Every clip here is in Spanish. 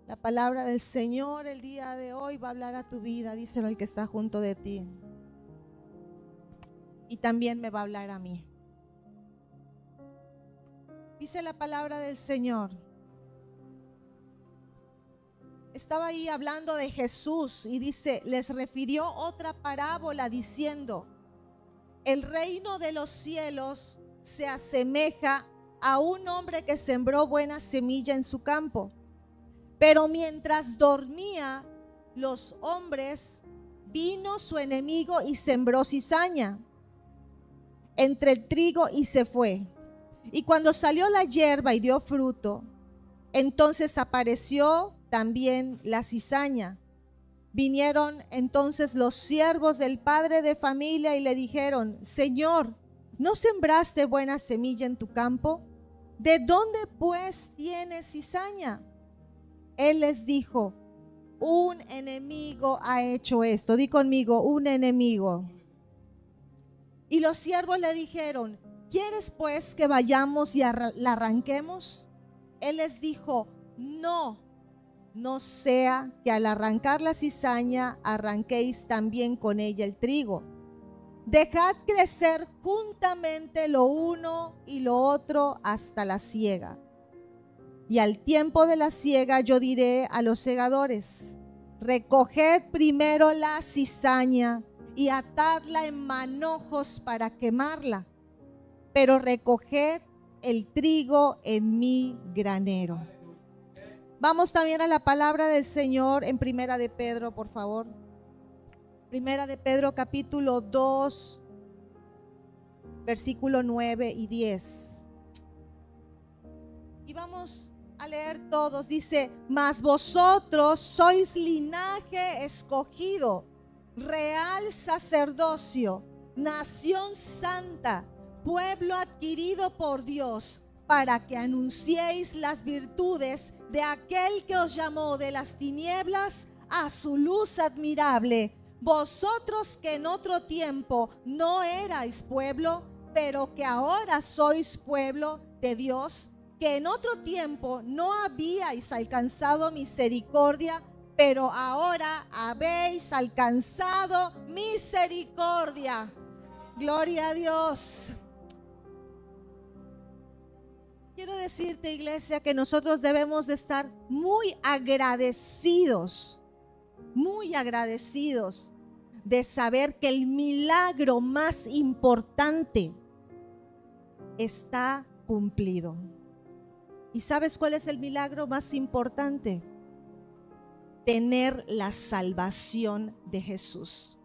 La palabra del Señor el día de hoy va a hablar a tu vida, díselo al que está junto de ti. Y también me va a hablar a mí. Dice la palabra del Señor. Estaba ahí hablando de Jesús y dice, les refirió otra parábola diciendo, el reino de los cielos se asemeja a un hombre que sembró buena semilla en su campo. Pero mientras dormía los hombres, vino su enemigo y sembró cizaña entre el trigo y se fue. Y cuando salió la hierba y dio fruto, entonces apareció también la cizaña. Vinieron entonces los siervos del padre de familia y le dijeron, Señor, ¿no sembraste buena semilla en tu campo? ¿De dónde pues tienes cizaña? Él les dijo, un enemigo ha hecho esto. Di conmigo, un enemigo. Y los siervos le dijeron, ¿quieres pues que vayamos y la arranquemos? Él les dijo, no sea que al arrancar la cizaña arranquéis también con ella el trigo. Dejad crecer juntamente lo uno y lo otro hasta la siega. Y al tiempo de la siega yo diré a los segadores, recoged primero la cizaña y atadla en manojos para quemarla, pero recoged el trigo en mi granero. Vamos también a la palabra del Señor en Primera de Pedro, por favor. Primera de Pedro capítulo 2, versículo 9 y 10. Y vamos a leer todos. Dice, mas vosotros sois linaje escogido, real sacerdocio, nación santa, pueblo adquirido por Dios, para que anunciéis las virtudes de aquel que os llamó de las tinieblas a su luz admirable. Vosotros que en otro tiempo no erais pueblo, pero que ahora sois pueblo de Dios, que en otro tiempo no habíais alcanzado misericordia, pero ahora habéis alcanzado misericordia. Gloria a Dios. Quiero decirte, iglesia, que nosotros debemos de estar muy agradecidos de saber que el milagro más importante está cumplido. ¿Y sabes cuál es el milagro más importante? Tener la salvación de Jesús.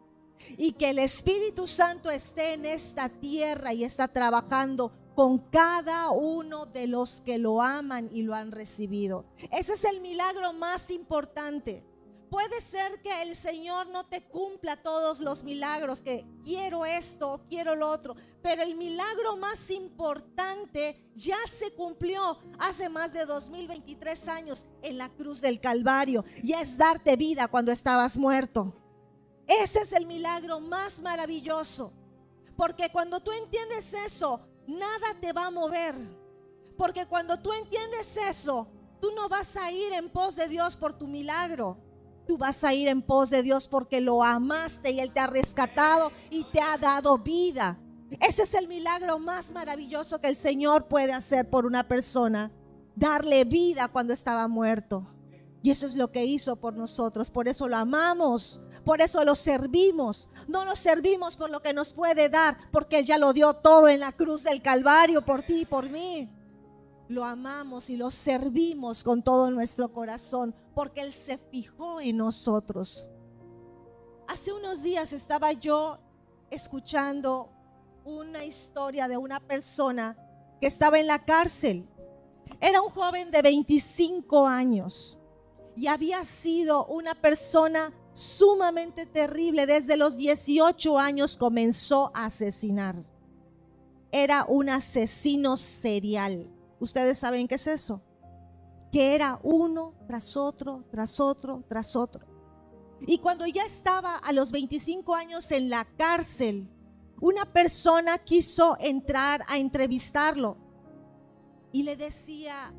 Y que el Espíritu Santo esté en esta tierra y está trabajando con cada uno de los que lo aman y lo han recibido. Ese es el milagro más importante. Puede ser que el Señor no te cumpla todos los milagros, que quiero esto, quiero lo otro, pero el milagro más importante ya se cumplió hace más de 2023 años en la cruz del Calvario, y es darte vida cuando estabas muerto. Ese es el milagro más maravilloso, porque cuando tú entiendes eso, nada te va a mover, porque cuando tú entiendes eso, tú no vas a ir en pos de Dios por tu milagro. Tú vas a ir en pos de Dios porque lo amaste y Él te ha rescatado y te ha dado vida. Ese es el milagro más maravilloso que el Señor puede hacer por una persona, darle vida cuando estaba muerto. Y eso es lo que hizo por nosotros. Por eso lo amamos, por eso lo servimos. No lo servimos por lo que nos puede dar, porque Él ya lo dio todo en la cruz del Calvario por ti y por mí. Lo amamos y lo servimos con todo nuestro corazón, porque Él se fijó en nosotros. Hace unos días estaba yo escuchando una historia de una persona que estaba en la cárcel. Era un joven de 25 años y había sido una persona sumamente terrible. Desde los 18 años comenzó a asesinar. Era un asesino serial. ¿Ustedes saben qué es eso? Que era uno tras otro, tras otro, tras otro. Y cuando ya estaba a los 25 años en la cárcel, una persona quiso entrar a entrevistarlo y le decía,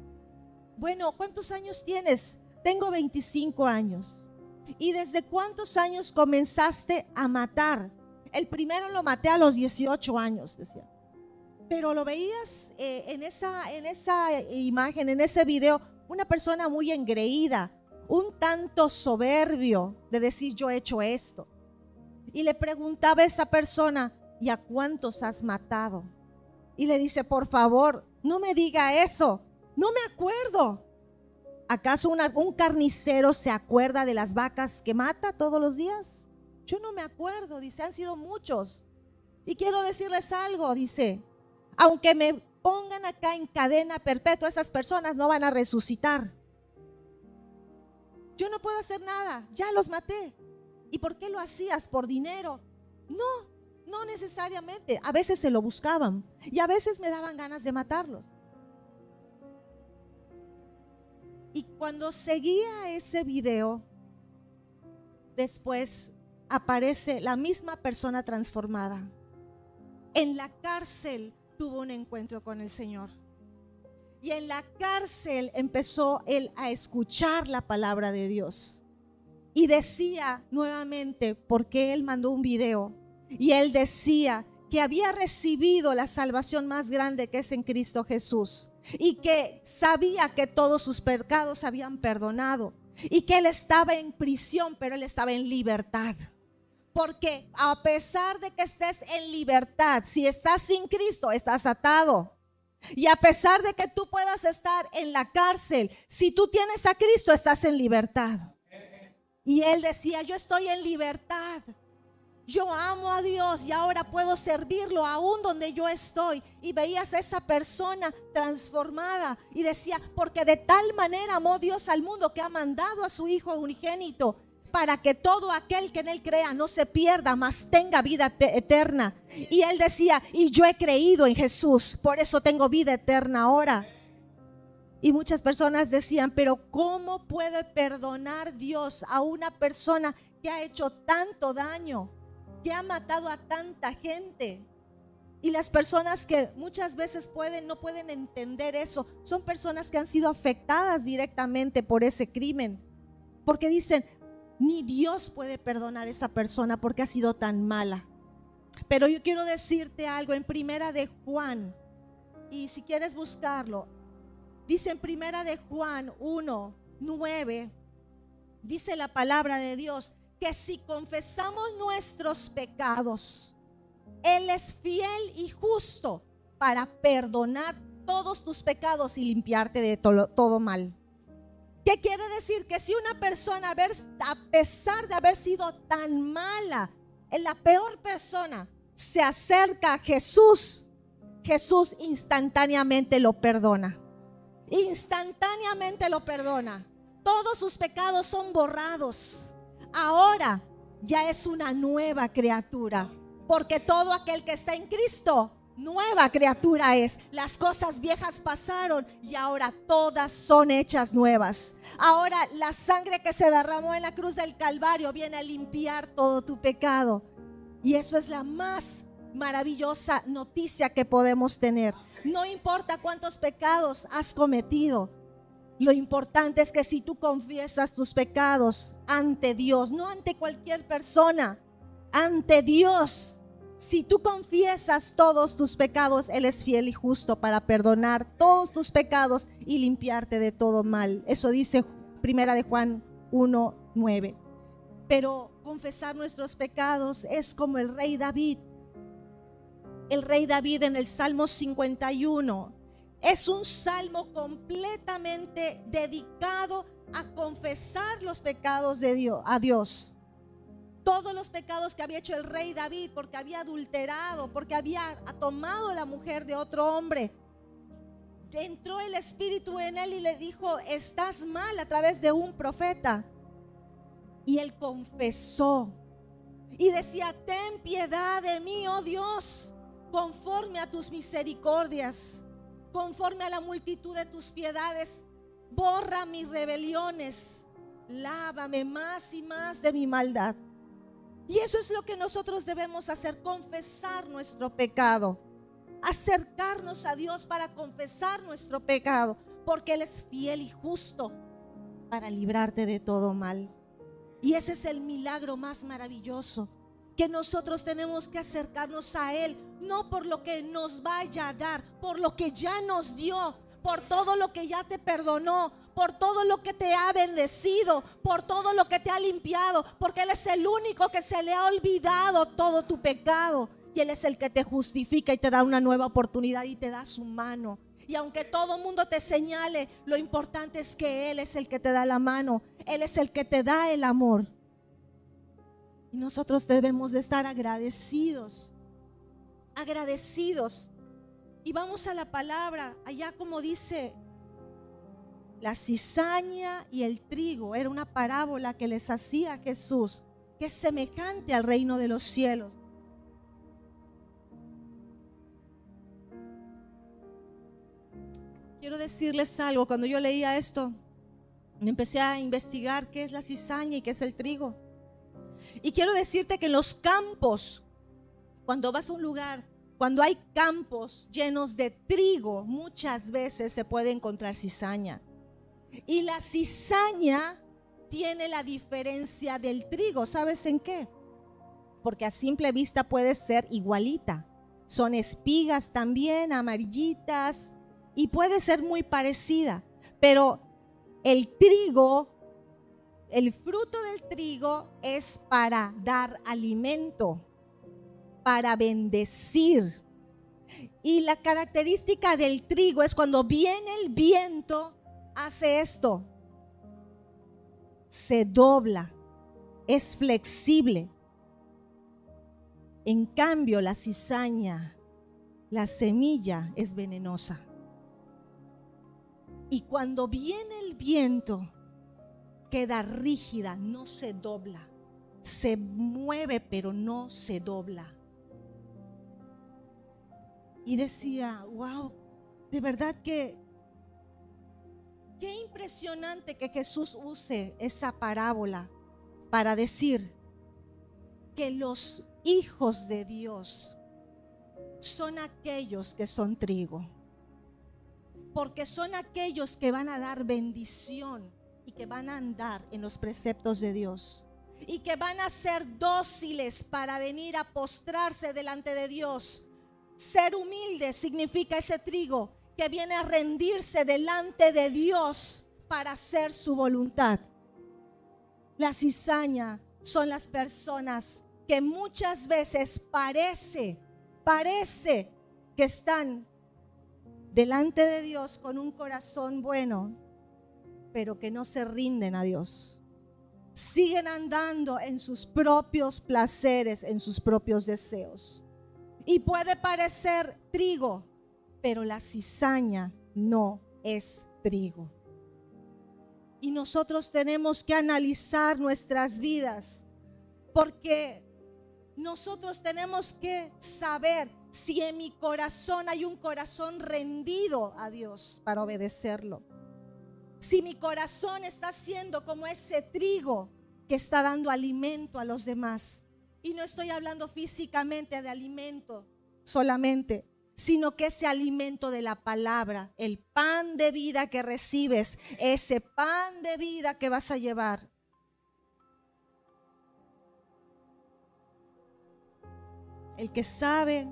bueno, ¿cuántos años tienes? tengo 25 años. ¿Y desde cuántos años comenzaste a matar? El primero lo maté a los 18 años, decía. Pero lo veías en esa imagen, en ese video, una persona muy engreída, un tanto soberbio de decir yo he hecho esto. Y le preguntaba a esa persona, ¿y a cuántos has matado? Y le dice, por favor, no me diga eso, no me acuerdo. ¿Acaso un carnicero se acuerda de las vacas que mata todos los días? Yo no me acuerdo, dice, han sido muchos. Y quiero decirles algo, dice, aunque me pongan acá en cadena perpetua, esas personas no van a resucitar. Yo no puedo hacer nada, ya los maté. ¿Y por qué lo hacías? ¿Por dinero? No necesariamente. A veces se lo buscaban y a veces me daban ganas de matarlos. Y cuando seguía ese video, después aparece la misma persona transformada. En la cárcel tuvo un encuentro con el Señor. Y en la cárcel empezó él a escuchar la palabra de Dios. Y decía nuevamente, porque él mandó un video, y él decía que había recibido la salvación más grande que es en Cristo Jesús. Y que sabía que todos sus pecados habían perdonado. Y que él estaba en prisión, pero él estaba en libertad. Porque a pesar de que estés en libertad, si estás sin Cristo, estás atado. Y a pesar de que tú puedas estar en la cárcel, si tú tienes a Cristo, estás en libertad. Y él decía, yo estoy en libertad. Yo amo a Dios y ahora puedo servirlo aún donde yo estoy. Y veías a esa persona transformada y decía, porque de tal manera amó Dios al mundo que ha mandado a su Hijo unigénito, para que todo aquel que en él crea no se pierda, mas tenga vida eterna. Y él decía, y yo he creído en Jesús, por eso tengo vida eterna ahora. Y muchas personas decían, pero ¿cómo puede perdonar Dios a una persona que ha hecho tanto daño, que ha matado a tanta gente? Y las personas que muchas veces no pueden entender eso, son personas que han sido afectadas directamente por ese crimen, porque dicen, ni Dios puede perdonar a esa persona porque ha sido tan mala. Pero yo quiero decirte algo en Primera de Juan, y si quieres buscarlo, dice en Primera de Juan 1:9, dice la palabra de Dios, que si confesamos nuestros pecados, Él es fiel y justo para perdonar todos tus pecados y limpiarte de todo mal. ¿Qué quiere decir? Que si una persona, a pesar de haber sido tan mala, es la peor persona, se acerca a Jesús, Jesús instantáneamente lo perdona. Instantáneamente lo perdona. Todos sus pecados son borrados. Ahora ya es una nueva criatura, porque todo aquel que está en Cristo, nueva criatura es. Las cosas viejas pasaron y ahora todas son hechas nuevas. Ahora la sangre que se derramó en la cruz del Calvario viene a limpiar todo tu pecado. Y eso es la más maravillosa noticia que podemos tener. No importa cuántos pecados has cometido, lo importante es que si tú confiesas tus pecados ante Dios, no ante cualquier persona, ante Dios, si tú confiesas todos tus pecados, Él es fiel y justo para perdonar todos tus pecados y limpiarte de todo mal. Eso dice Primera de Juan 1:9. Pero confesar nuestros pecados es como el rey David. El rey David en el Salmo 51 es un salmo completamente dedicado a confesar los pecados de Dios, a Dios. Todos los pecados que había hecho el rey David, porque había adulterado, porque había tomado la mujer de otro hombre. Entró el Espíritu en él y le dijo, estás mal, a través de un profeta. Y él confesó y decía, ten piedad de mí, oh Dios, conforme a tus misericordias, conforme a la multitud de tus piedades, borra mis rebeliones, lávame más y más de mi maldad. Y eso es lo que nosotros debemos hacer, confesar nuestro pecado, acercarnos a Dios para confesar nuestro pecado, porque Él es fiel y justo para librarte de todo mal. Y ese es el milagro más maravilloso, que nosotros tenemos que acercarnos a Él, no por lo que nos vaya a dar, por lo que ya nos dio, por todo lo que ya te perdonó, por todo lo que te ha bendecido, por todo lo que te ha limpiado, porque Él es el único que se le ha olvidado todo tu pecado, y Él es el que te justifica y te da una nueva oportunidad y te da su mano. Y aunque todo el mundo te señale, lo importante es que Él es el que te da la mano, Él es el que te da el amor. Y nosotros debemos de estar agradecidos, agradecidos. Y vamos a la palabra, allá como dice, la cizaña y el trigo, era una parábola que les hacía Jesús, que es semejante al reino de los cielos. Quiero decirles algo, cuando yo leía esto, empecé a investigar qué es la cizaña y qué es el trigo. Y quiero decirte que en los campos, cuando vas a un lugar, cuando hay campos llenos de trigo, muchas veces se puede encontrar cizaña. Y la cizaña tiene la diferencia del trigo, ¿sabes en qué? Porque a simple vista puede ser igualita. Son espigas también, amarillitas, y puede ser muy parecida. Pero el trigo, el fruto del trigo es para dar alimento, para bendecir. Y la característica del trigo es cuando viene el viento, hace esto, se dobla, es flexible. En cambio, la cizaña, la semilla es venenosa. Y cuando viene el viento, queda rígida, no se dobla. Se mueve, pero no se dobla. Y decía, wow, de verdad que qué impresionante que Jesús use esa parábola para decir que los hijos de Dios son aquellos que son trigo. Porque son aquellos que van a dar bendición y que van a andar en los preceptos de Dios. Y que van a ser dóciles para venir a postrarse delante de Dios. Ser humilde significa ese trigo que viene a rendirse delante de Dios para hacer su voluntad. La cizaña son las personas que muchas veces parece que están delante de Dios con un corazón bueno, pero que no se rinden a Dios. Siguen andando en sus propios placeres, en sus propios deseos. Y puede parecer trigo, pero la cizaña no es trigo. Y nosotros tenemos que analizar nuestras vidas, porque nosotros tenemos que saber si en mi corazón hay un corazón rendido a Dios para obedecerlo. Si mi corazón está siendo como ese trigo que está dando alimento a los demás. Y no estoy hablando físicamente de alimento solamente, sino que ese alimento de la palabra, el pan de vida que recibes, ese pan de vida que vas a llevar. El que sabe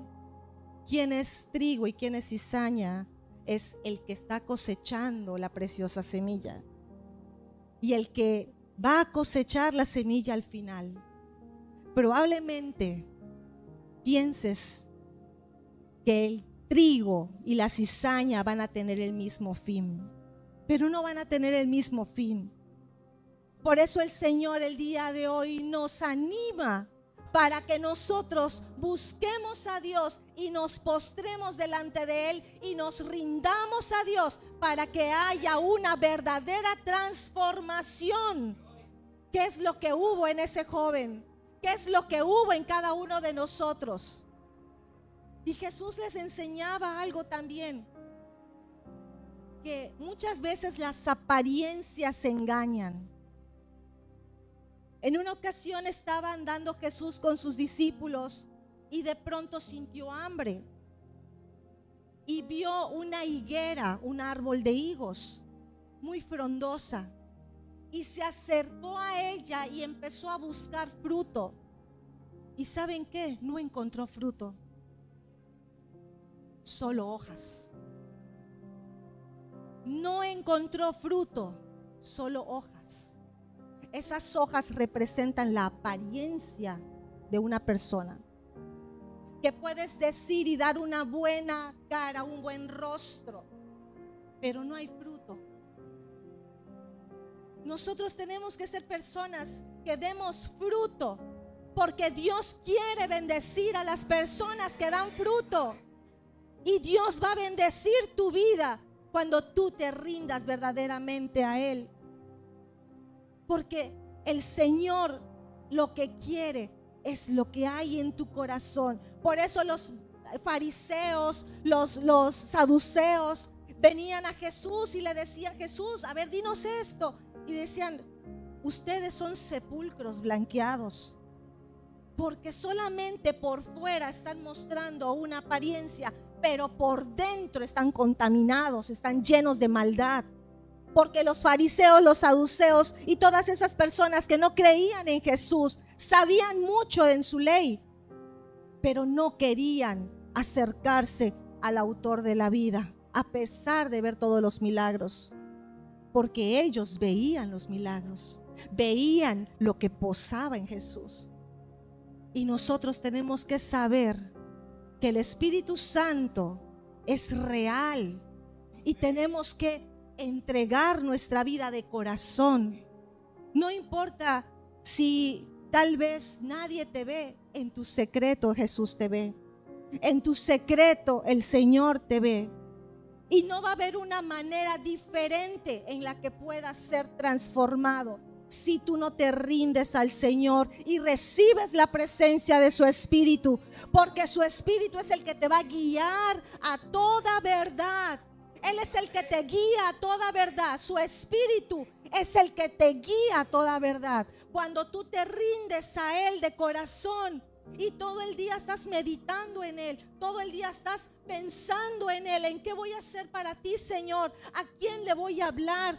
quién es trigo y quién es cizaña es el que está cosechando la preciosa semilla y el que va a cosechar la semilla al final. Probablemente pienses que el trigo y la cizaña van a tener el mismo fin, pero no van a tener el mismo fin. Por eso el Señor el día de hoy nos anima para que nosotros busquemos a Dios y nos postremos delante de Él y nos rindamos a Dios para que haya una verdadera transformación. ¿Qué es lo que hubo en ese joven? ¿Qué es lo que hubo en cada uno de nosotros? Y Jesús les enseñaba algo también, que muchas veces las apariencias engañan. En una ocasión estaba andando Jesús con sus discípulos y de pronto sintió hambre y vio una higuera, un árbol de higos muy frondosa. y se acercó a ella y empezó a buscar fruto. ¿Y saben qué? No encontró fruto, solo hojas. No encontró fruto, solo hojas. Esas hojas representan la apariencia de una persona. Que puedes decir y dar una buena cara, un buen rostro, pero no hay fruto. Nosotros tenemos que ser personas que demos fruto, porque Dios quiere bendecir a las personas que dan fruto. Y Dios va a bendecir tu vida cuando tú te rindas verdaderamente a Él. Porque el Señor lo que quiere es lo que hay en tu corazón. Por eso los fariseos, los saduceos venían a Jesús y le decían: Jesús, a ver, dinos esto. Y decían: ustedes son sepulcros blanqueados, porque solamente por fuera están mostrando una apariencia, pero por dentro están contaminados, están llenos de maldad. Porque los fariseos, los saduceos y todas esas personas que no creían en Jesús sabían mucho en su ley, pero no querían acercarse al autor de la vida, a pesar de ver todos los milagros. Porque ellos veían los milagros, veían lo que posaba en Jesús. Y nosotros tenemos que saber que el Espíritu Santo es real y tenemos que entregar nuestra vida de corazón. No importa si tal vez nadie te ve, en tu secreto Jesús te ve. En tu secreto el Señor te ve. Y no va a haber una manera diferente en la que puedas ser transformado si tú no te rindes al Señor y recibes la presencia de su Espíritu, porque su Espíritu es el que te va a guiar a toda verdad. Él es el que te guía a toda verdad. Su Espíritu es el que te guía a toda verdad. Cuando tú te rindes a Él de corazón y todo el día estás meditando en Él, todo el día estás pensando en Él, en qué voy a hacer para ti, Señor, a quién le voy a hablar,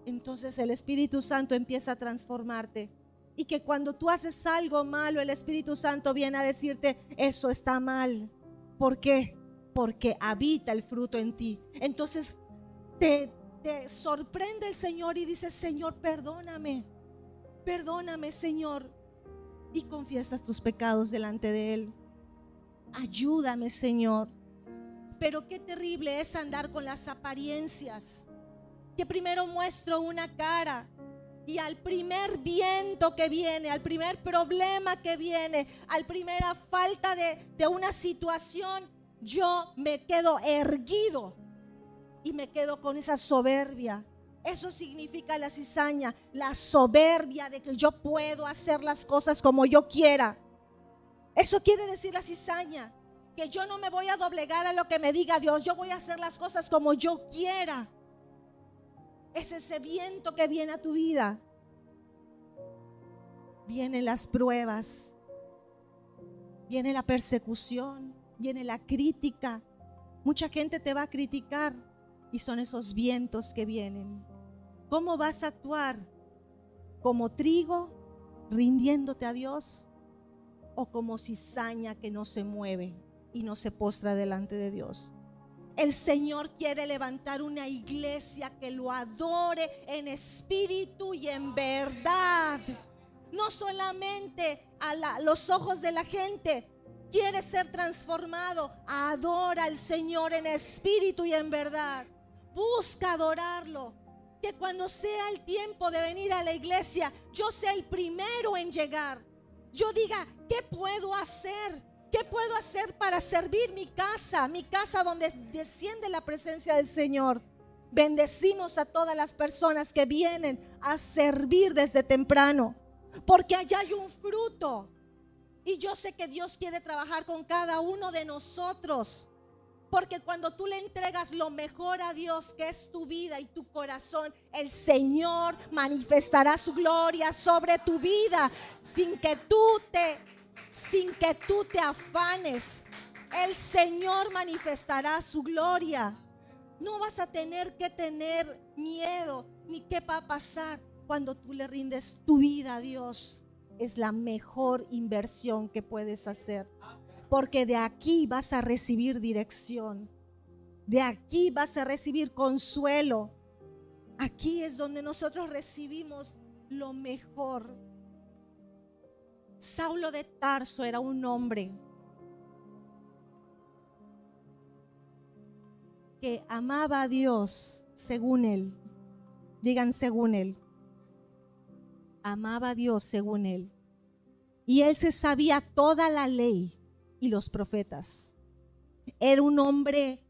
entonces el Espíritu Santo empieza a transformarte. Y que cuando tú haces algo malo, el Espíritu Santo viene a decirte: eso está mal. ¿Por qué? Porque habita el fruto en ti. Entonces te sorprende el Señor y dices: Señor, perdóname, Señor. Y confiesas tus pecados delante de Él. Ayúdame, Señor. Pero qué terrible es andar con las apariencias, que primero muestro una cara y al primer viento que viene, al primer problema que viene, al primera falta de una situación, yo me quedo erguido y me quedo con esa soberbia. Eso significa la cizaña, la soberbia de que yo puedo hacer las cosas como yo quiera. Eso quiere decir la cizaña, que yo no me voy a doblegar a lo que me diga Dios, yo voy a hacer las cosas como yo quiera. Es ese viento que viene a tu vida. Vienen las pruebas, viene la persecución, viene la crítica. Mucha gente te va a criticar y son esos vientos que vienen. ¿Cómo vas a actuar? ¿Como trigo rindiéndote a Dios? ¿O como cizaña que no se mueve y no se postra delante de Dios? El Señor quiere levantar una iglesia que lo adore en espíritu y en verdad. No solamente a los ojos de la gente. Quiere ser transformado. Adora al Señor en espíritu y en verdad. Busca adorarlo. Que cuando sea el tiempo de venir a la iglesia, yo sea el primero en llegar. Yo diga: ¿qué puedo hacer? ¿Qué puedo hacer para servir mi casa donde desciende la presencia del Señor? Bendecimos a todas las personas que vienen a servir desde temprano, porque allá hay un fruto. Y yo sé que Dios quiere trabajar con cada uno de nosotros, porque cuando tú le entregas lo mejor a Dios, que es tu vida y tu corazón, el Señor manifestará su gloria sobre tu vida sin que tú te afanes. El Señor manifestará su gloria. No vas a tener que tener miedo ni qué va a pasar cuando tú le rindes tu vida a Dios. Es la mejor inversión que puedes hacer, porque de aquí vas a recibir dirección, de aquí vas a recibir consuelo. Aquí es donde nosotros recibimos lo mejor. Saulo de Tarso era un hombre que amaba a Dios según él. Digan según él. Amaba a Dios según él. Y él se sabía toda la ley y los profetas. Era un hombre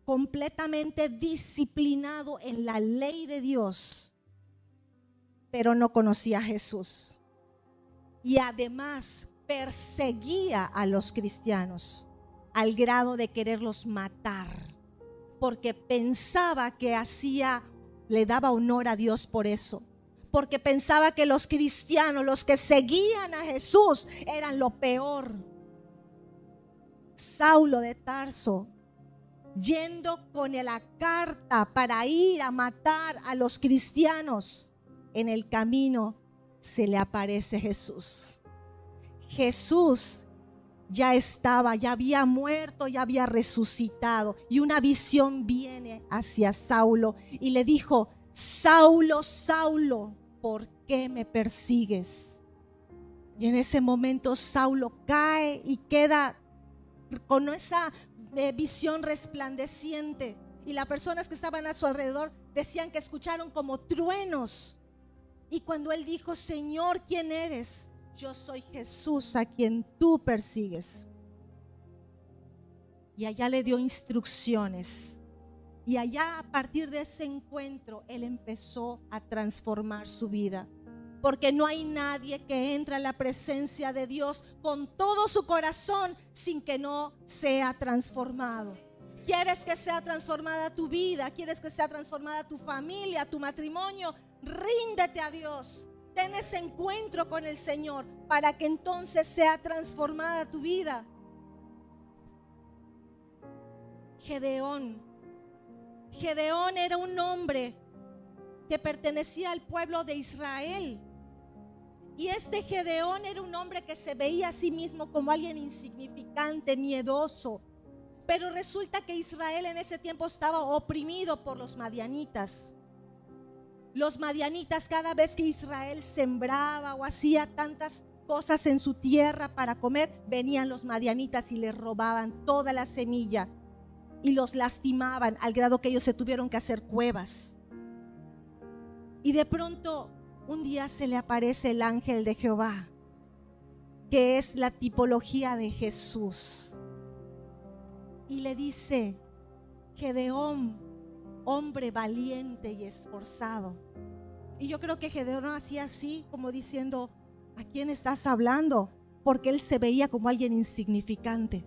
completamente disciplinado en la ley de Dios, pero no conocía a Jesús. Y además perseguía a los cristianos al grado de quererlos matar, porque pensaba que le daba honor a Dios por eso. Porque pensaba que los cristianos, los que seguían a Jesús, eran lo peor. Saulo de Tarso, yendo con la carta para ir a matar a los cristianos, en el camino se le aparece Jesús. Jesús ya había muerto, ya había resucitado, y una visión viene hacia Saulo y le dijo: Saulo, Saulo, ¿por qué me persigues? Y en ese momento Saulo cae y queda con esa visión resplandeciente, y las personas que estaban a su alrededor decían que escucharon como truenos. Y cuando él dijo: Señor, ¿quién eres? Yo soy Jesús a quien tú persigues. Y allá le dio instrucciones. Y allá, a partir de ese encuentro, él empezó a transformar su vida. Porque no hay nadie que entre a la presencia de Dios con todo su corazón sin que no sea transformado. ¿Quieres que sea transformada tu vida? ¿Quieres que sea transformada tu familia, tu matrimonio? Ríndete a Dios. Ten ese encuentro con el Señor para que entonces sea transformada tu vida. Gedeón era un hombre que pertenecía al pueblo de Israel. Y este Gedeón era un hombre que se veía a sí mismo como alguien insignificante, miedoso. Pero resulta que Israel en ese tiempo estaba oprimido por los madianitas. Los madianitas, cada vez que Israel sembraba o hacía tantas cosas en su tierra para comer, venían los madianitas y les robaban toda la semilla y los lastimaban al grado que ellos se tuvieron que hacer cuevas. Y de pronto un día se le aparece el ángel de Jehová, que es la tipología de Jesús, y le dice: Gedeón, hombre valiente y esforzado. Y yo creo que Gedeón hacía así, como diciendo: ¿a quién estás hablando? Porque él se veía como alguien insignificante.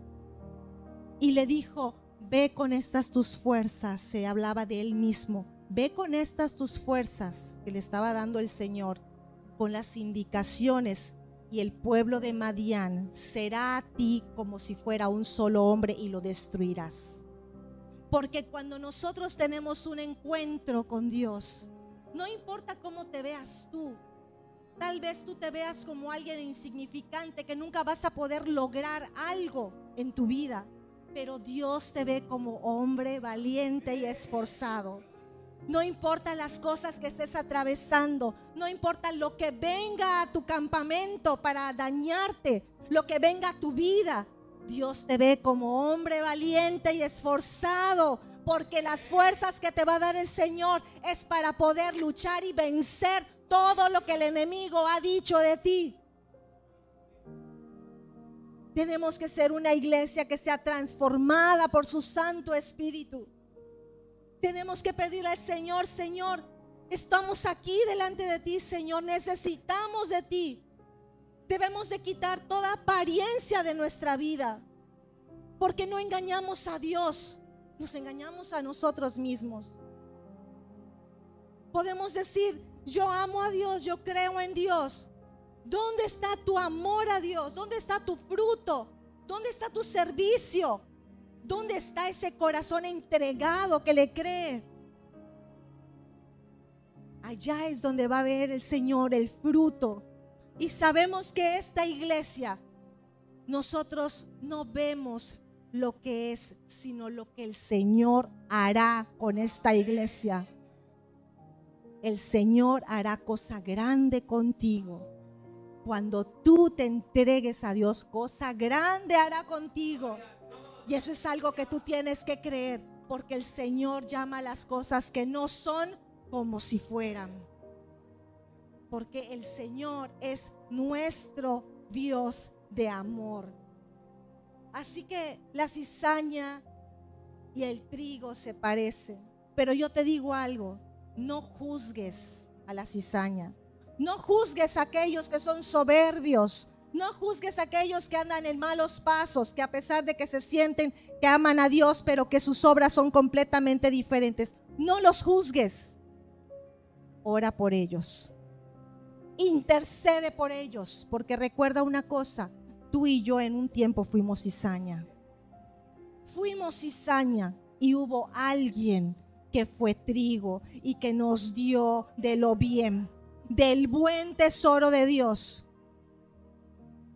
Y le dijo: ve con estas tus fuerzas. Se hablaba de él mismo. Ve con estas tus fuerzas que le estaba dando el Señor, con las indicaciones, y el pueblo de Madián será a ti como si fuera un solo hombre y lo destruirás. Porque cuando nosotros tenemos un encuentro con Dios, no importa cómo te veas tú, tal vez tú te veas como alguien insignificante que nunca vas a poder lograr algo en tu vida, pero Dios te ve como hombre valiente y esforzado. No importa las cosas que estés atravesando, no importa lo que venga a tu campamento para dañarte, lo que venga a tu vida, Dios te ve como hombre valiente y esforzado, porque las fuerzas que te va a dar el Señor es para poder luchar y vencer todo lo que el enemigo ha dicho de ti. Tenemos que ser una iglesia que sea transformada por su Santo Espíritu. Tenemos que pedirle al Señor: Señor, estamos aquí delante de ti, Señor, necesitamos de ti. Debemos de quitar toda apariencia de nuestra vida, porque no engañamos a Dios, nos engañamos a nosotros mismos. Podemos decir: yo amo a Dios, yo creo en Dios. ¿Dónde está tu amor a Dios? ¿Dónde está tu fruto? ¿Dónde está tu servicio? ¿Dónde está ese corazón entregado que le cree? Allá es donde va a ver el Señor el fruto. Y sabemos que esta iglesia, nosotros no vemos lo que es, sino lo que el Señor hará con esta iglesia. El Señor hará cosa grande contigo. Cuando tú te entregues a Dios, cosa grande hará contigo. Y eso es algo que tú tienes que creer, porque el Señor llama a las cosas que no son como si fueran. Porque el Señor es nuestro Dios de amor. Así que la cizaña y el trigo se parecen. Pero yo te digo algo, no juzgues a la cizaña. No juzgues a aquellos que son soberbios. No juzgues a aquellos que andan en malos pasos, que a pesar de que se sienten que aman a Dios, pero que sus obras son completamente diferentes. No los juzgues. Ora por ellos. Intercede por ellos, porque recuerda una cosa, tú y yo en un tiempo fuimos cizaña. Fuimos cizaña y hubo alguien que fue trigo y que nos dio de lo bien, del buen tesoro de Dios.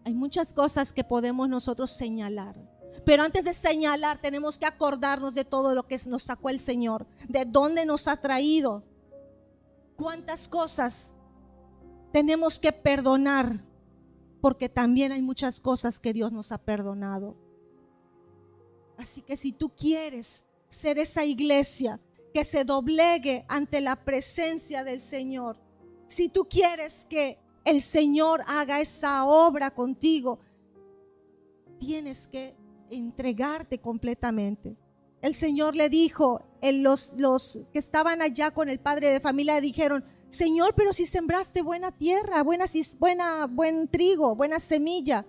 Hay muchas cosas que podemos nosotros señalar, pero antes de señalar tenemos que acordarnos de todo lo que nos sacó el Señor, de dónde nos ha traído, cuántas cosas tenemos que perdonar, porque también hay muchas cosas que Dios nos ha perdonado. Así que si tú quieres ser esa iglesia que se doblegue ante la presencia del Señor, si tú quieres que el Señor haga esa obra contigo, tienes que entregarte completamente. El Señor le dijo, los que estaban allá con el padre de familia le dijeron: Señor, pero si sembraste buena tierra, buen trigo, buena semilla,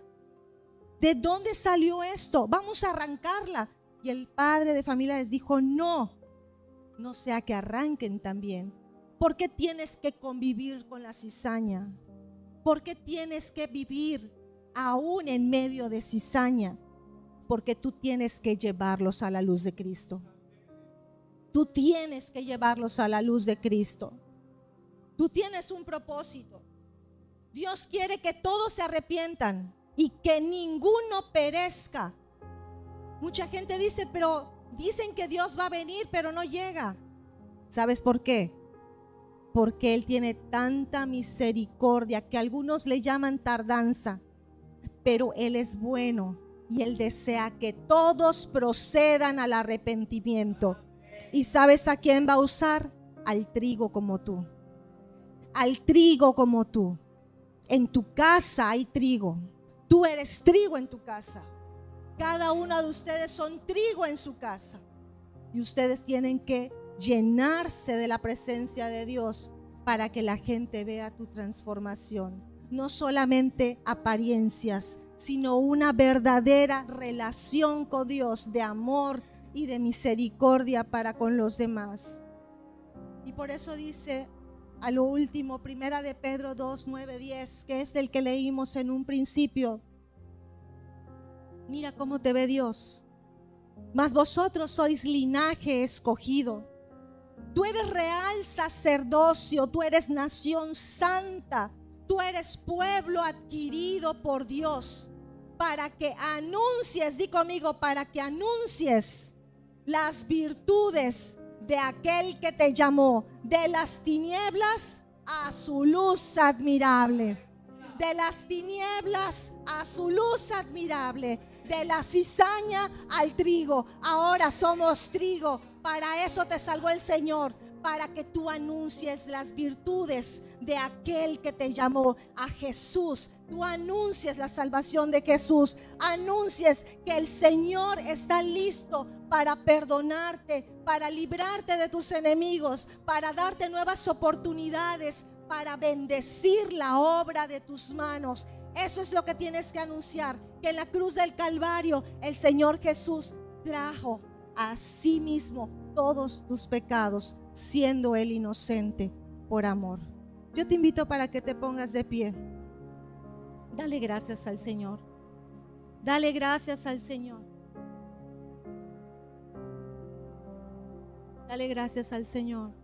¿de dónde salió esto? Vamos a arrancarla. Y el padre de familia les dijo: no sea que arranquen también. ¿Por qué tienes que convivir con la cizaña? ¿Por qué tienes que vivir aún en medio de cizaña? Porque tú tienes que llevarlos a la luz de Cristo. Tú tienes que llevarlos a la luz de Cristo. Tú tienes un propósito. Dios quiere que todos se arrepientan y que ninguno perezca. Mucha gente dice, pero dicen que Dios va a venir, pero no llega. ¿Sabes por qué? Porque Él tiene tanta misericordia que algunos le llaman tardanza, pero Él es bueno y Él desea que todos procedan al arrepentimiento. ¿Y sabes a quién va a usar? Al trigo como tú. Al trigo como tú. En tu casa hay trigo. Tú eres trigo en tu casa. Cada uno de ustedes son trigo en su casa. Y ustedes tienen que llenarse de la presencia de Dios para que la gente vea tu transformación. No solamente apariencias, sino una verdadera relación con Dios de amor y de misericordia para con los demás. Y por eso dice a lo último, 1 de Pedro 2, 9, 10, que es el que leímos en un principio. Mira cómo te ve Dios. Mas vosotros sois linaje escogido. Tú eres real sacerdocio, tú eres nación santa, tú eres pueblo adquirido por Dios, para que anuncies, di conmigo, para que anuncies las virtudes de aquel que te llamó de las tinieblas a su luz admirable. De las tinieblas a su luz admirable. De la cizaña al trigo. Ahora somos trigo. Para eso te salvó el Señor, para que tú anuncies las virtudes de aquel que te llamó, a Jesús. Tú anuncies la salvación de Jesús. Anuncies que el Señor está listo para perdonarte, para librarte de tus enemigos, para darte nuevas oportunidades, para bendecir la obra de tus manos. Eso es lo que tienes que anunciar, que en la cruz del Calvario el Señor Jesús trajo a sí mismo todos tus pecados, siendo Él inocente por amor. Yo te invito para que te pongas de pie. Dale gracias al Señor. Dale gracias al Señor. Dale gracias al Señor.